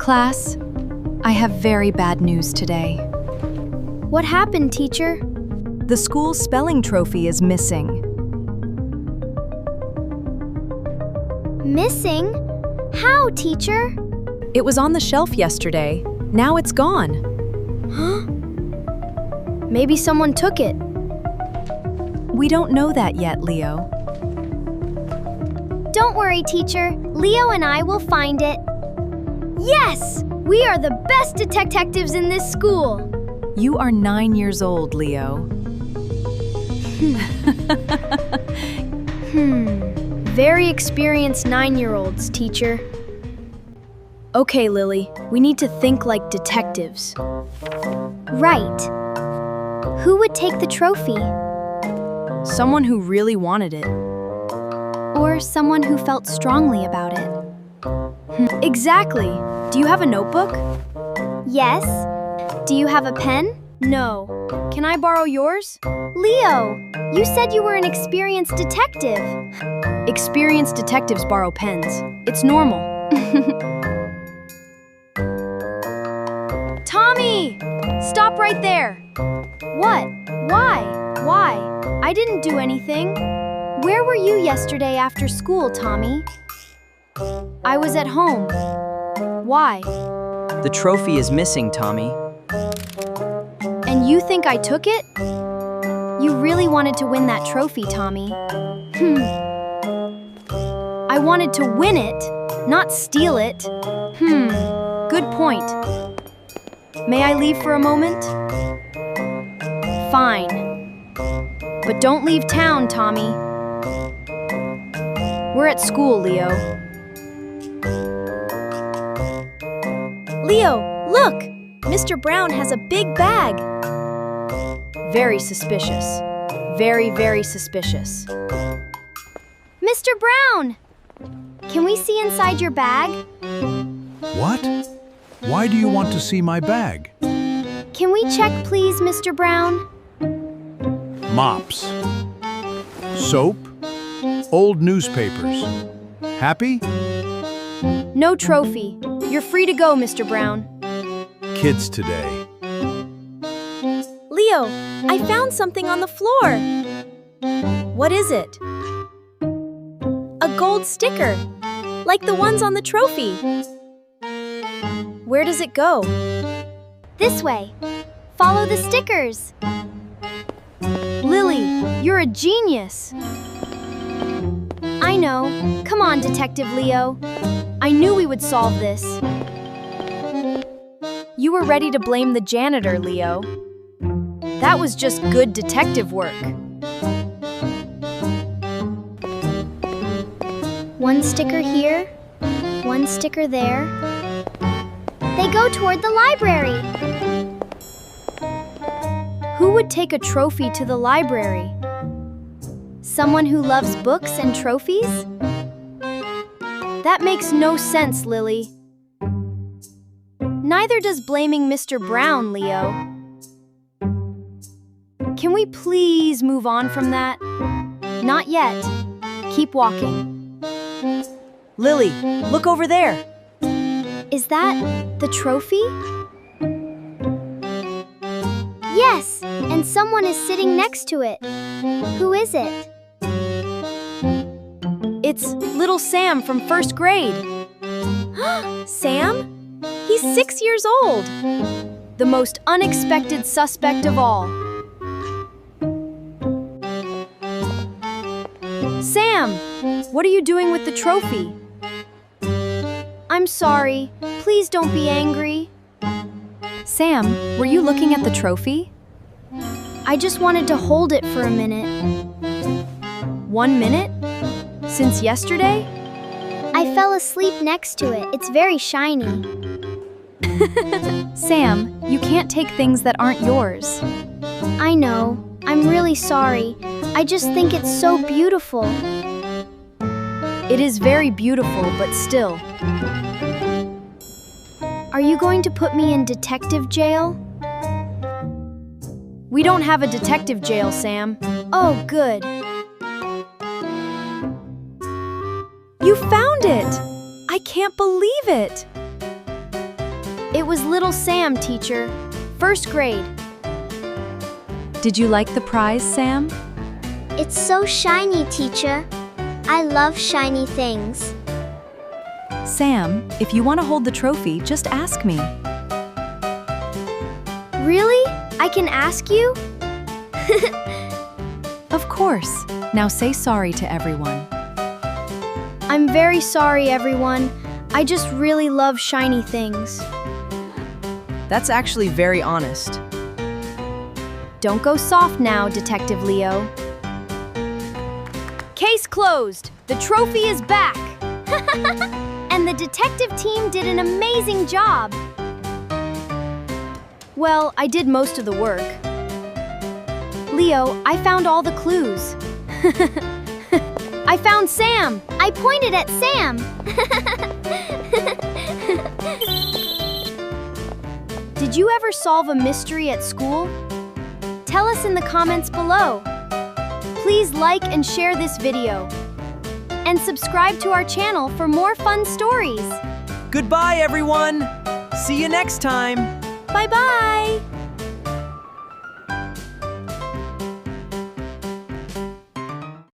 Class, I have very bad news today. What happened, teacher? The school spelling trophy is missing. Missing? How, teacher? It was on the shelf yesterday. Now it's gone. Huh? Maybe someone took it. We don't know that yet, Leo. Don't worry, teacher. Leo and I will find it. Yes! We are the best detectives in this school. You are 9 years old, Leo. Very experienced 9-year-olds, teacher. Okay, Lily, we need to think like detectives. Right. Who would take the trophy? Someone who really wanted it. Or someone who felt strongly about it. Exactly. Do you have a notebook? Yes. Do you have a pen? No. Can I borrow yours? Leo, you said you were an experienced detective. Experienced detectives borrow pens. It's normal. Tommy! Stop right there! What? Why? Why? I didn't do anything. Where were you yesterday after school, Tommy? I was at home. Why? The trophy is missing, Tommy. And you think I took it? You really wanted to win that trophy, Tommy. I wanted to win it, not steal it. Good point. May I leave for a moment? Fine. But don't leave town, Tommy. We're at school, Leo. Leo, look! Mr. Brown has a big bag. Very suspicious. Very, very suspicious. Mr. Brown! Can we see inside your bag? What? Why do you want to see my bag? Can we check, please, Mr. Brown? Mops. Soap. Old newspapers. Happy? No trophy. You're free to go, Mr. Brown. Kids today. Leo, I found something on the floor. What is it? A gold sticker, like the ones on the trophy. Where does it go? This way. Follow the stickers. Lily, you're a genius. I know. Come on, Detective Leo. I knew we would solve this. You were ready to blame the janitor, Leo. That was just good detective work. One sticker here, one sticker there. They go toward the library. Who would take a trophy to the library? Someone who loves books and trophies? That makes no sense, Lily. Neither does blaming Mr. Brown, Leo. Can we please move on from that? Not yet. Keep walking. Lily, look over there. Is that the trophy? Yes, and someone is sitting next to it. Who is it? It's little Sam from first grade. Sam? He's 6 years old. The most unexpected suspect of all. Sam, What are you doing with the trophy? I'm sorry. Please don't be angry. Sam, were you looking at the trophy? I just wanted to hold it for a minute. 1 minute? Since yesterday? I fell asleep next to it. It's very shiny. Sam, you can't take things that aren't yours. I know. I'm really sorry. I just think it's so beautiful. It is very beautiful, but still. Are you going to put me in detective jail? We don't have a detective jail, Sam. Oh, good. You found it! I can't believe it! It was little Sam, teacher. First grade. Did you like the prize, Sam? It's so shiny, teacher. I love shiny things. Sam, if you want to hold the trophy, just ask me. Really? I can ask you? Of course. Now say sorry to everyone. I'm very sorry, everyone. I just really love shiny things. That's actually very honest. Don't go soft now, Detective Leo. Case closed. The trophy is back. And the detective team did an amazing job. Well, I did most of the work. Leo, I found all the clues. I found Sam. I pointed at Sam. Did you ever solve a mystery at school? Tell us in the comments below. Please like and share this video. And subscribe to our channel for more fun stories. Goodbye, everyone! See you next time! Bye-bye!